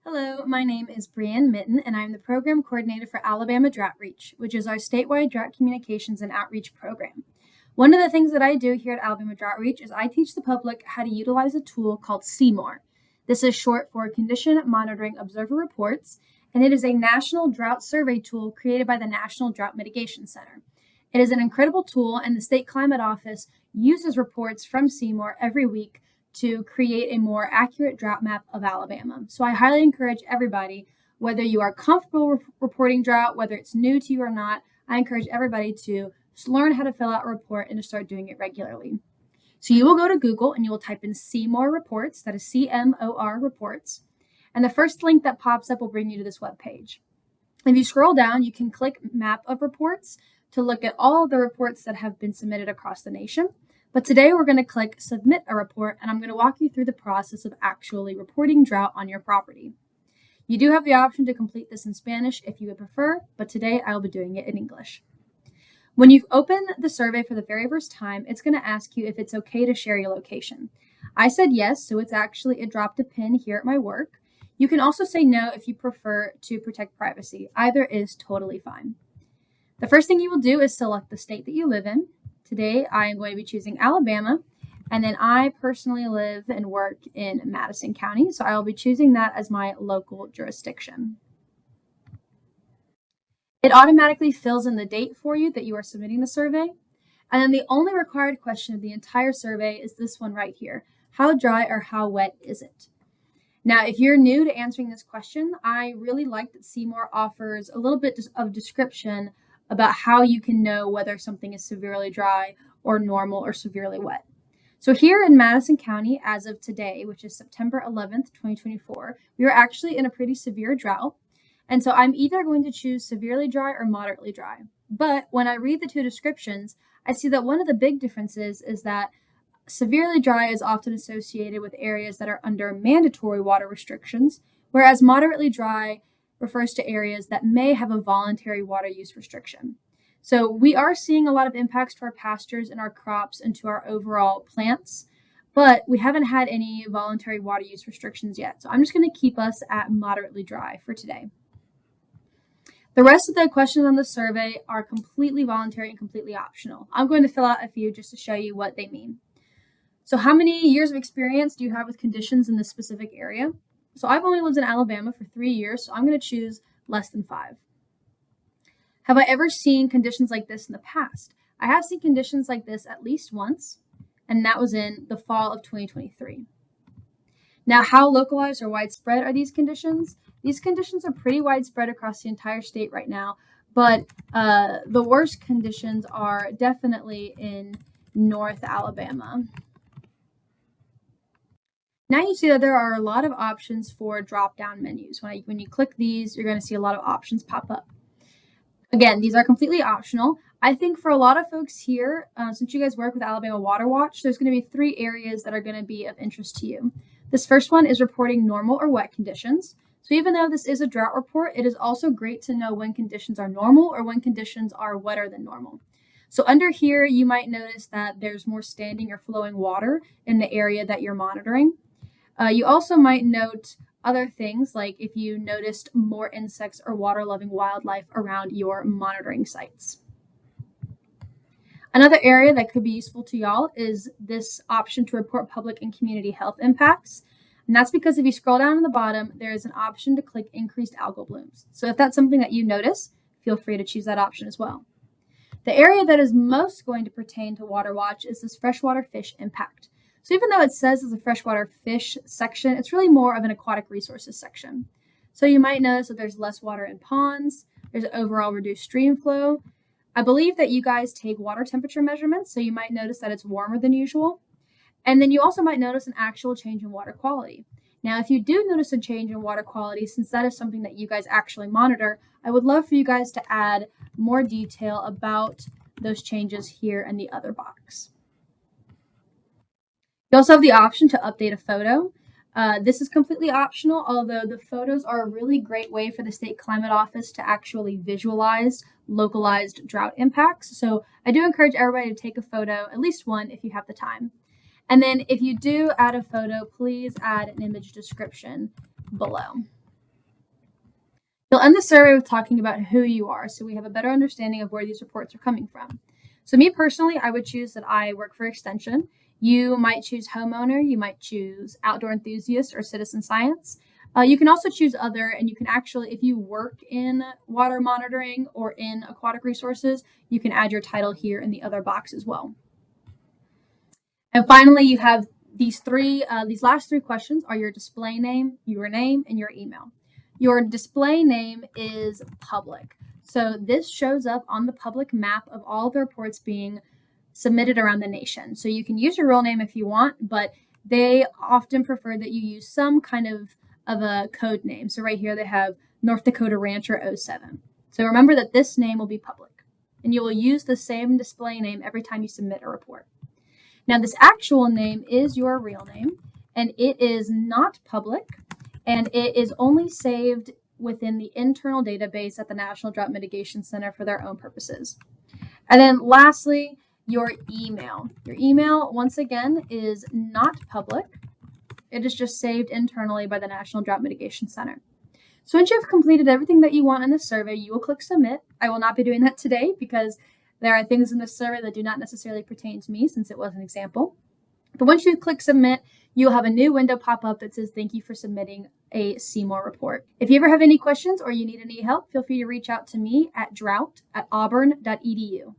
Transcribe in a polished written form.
Hello, my name is Brianne Mitten, and I'm the Program Coordinator for Alabama Drought Reach, which is our statewide drought communications and outreach program. One of the things that I do here at Alabama Drought Reach is I teach the public how to utilize a tool called CMOR. This is short for Condition Monitoring Observer Reports, and it is a national drought survey tool created by the National Drought Mitigation Center. It is an incredible tool, and the State Climate Office uses reports from CMOR every week to create a more accurate drought map of Alabama. So I highly encourage everybody, whether you are comfortable reporting drought, whether it's new to you or not, I encourage everybody to learn how to fill out a report and to start doing it regularly. So you will go to Google and you will type in CMOR reports, that is CMOR reports, and the first link that pops up will bring you to this web page. If you scroll down, you can click Map of Reports to look at all of the reports that have been submitted across the nation. But today we're going to click Submit a Report, and I'm going to walk you through the process of actually reporting drought on your property. You do have the option to complete this in Spanish if you would prefer, but today I will be doing it in English. When you open the survey for the very first time, it's going to ask you if it's okay to share your location. I said yes, so it dropped a pin here at my work. You can also say no if you prefer to protect privacy. Either is totally fine. The first thing you will do is select the state that you live in. Today, I am going to be choosing Alabama, and then I personally live and work in Madison County, so I will be choosing that as my local jurisdiction. It automatically fills in the date for you that you are submitting the survey, and then the only required question of the entire survey is this one right here. How dry or how wet is it? Now, if you're new to answering this question, I really like that CMOR offers a little bit of description about how you can know whether something is severely dry or normal or severely wet. So here in Madison County, as of today, which is September 11th, 2024, we are actually in a pretty severe drought. And so I'm either going to choose severely dry or moderately dry. But when I read the two descriptions, I see that one of the big differences is that severely dry is often associated with areas that are under mandatory water restrictions, whereas moderately dry refers to areas that may have a voluntary water use restriction. So we are seeing a lot of impacts to our pastures and our crops and to our overall plants, but we haven't had any voluntary water use restrictions yet. So I'm just going to keep us at moderately dry for today. The rest of the questions on the survey are completely voluntary and completely optional. I'm going to fill out a few just to show you what they mean. So how many years of experience do you have with conditions in this specific area? So I've only lived in Alabama for 3 years, so I'm going to choose less than 5. Have I ever seen conditions like this in the past? I have seen conditions like this at least once, and that was in the fall of 2023. Now, how localized or widespread are these conditions? These conditions are pretty widespread across the entire state right now, but the worst conditions are definitely in North Alabama. Now you see that there are a lot of options for drop-down menus. When you click these, you're going to see a lot of options pop up. Again, these are completely optional. I think for a lot of folks here, since you guys work with Alabama Water Watch, there's going to be 3 areas that are going to be of interest to you. This first one is reporting normal or wet conditions. So even though this is a drought report, it is also great to know when conditions are normal or when conditions are wetter than normal. So under here, you might notice that there's more standing or flowing water in the area that you're monitoring. You also might note other things, like if you noticed more insects or water-loving wildlife around your monitoring sites. Another area that could be useful to y'all is this option to report public and community health impacts. And that's because if you scroll down to the bottom, there is an option to click increased algal blooms. So if that's something that you notice, feel free to choose that option as well. The area that is most going to pertain to Water Watch is this freshwater fish impact. So even though it says it's a freshwater fish section, it's really more of an aquatic resources section. So you might notice that there's less water in ponds, there's overall reduced stream flow. I believe that you guys take water temperature measurements, so you might notice that it's warmer than usual. And then you also might notice an actual change in water quality. Now, if you do notice a change in water quality, since that is something that you guys actually monitor, I would love for you guys to add more detail about those changes here in the other box. You also have the option to update a photo. This is completely optional, although the photos are a really great way for the State Climate Office to actually visualize localized drought impacts. So I do encourage everybody to take a photo, at least one if you have the time. And then if you do add a photo, please add an image description below. You'll end the survey with talking about who you are, so we have a better understanding of where these reports are coming from. So me personally, I would choose that I work for Extension. You might choose homeowner, you might choose outdoor enthusiast or citizen science. You can also choose other, and you can actually, if you work in water monitoring or in aquatic resources, you can add your title here in the other box as well. And finally, you have these last three questions are your display name, your name, and your email. Your display name is public. So this shows up on the public map of all the reports being submitted around the nation. So you can use your real name if you want, but they often prefer that you use some kind of a code name. So right here they have North Dakota Rancher 07. So remember that this name will be public, and you will use the same display name every time you submit a report. Now this actual name is your real name, and it is not public, and it is only saved within the internal database at the National Drought Mitigation Center for their own purposes. And then lastly, your email. Your email, once again, is not public. It is just saved internally by the National Drought Mitigation Center. So once you've completed everything that you want in the survey, you will click submit. I will not be doing that today because there are things in the survey that do not necessarily pertain to me since it was an example. But once you click submit, you'll have a new window pop up that says thank you for submitting a CMOR report. If you ever have any questions or you need any help, feel free to reach out to me at drought@auburn.edu.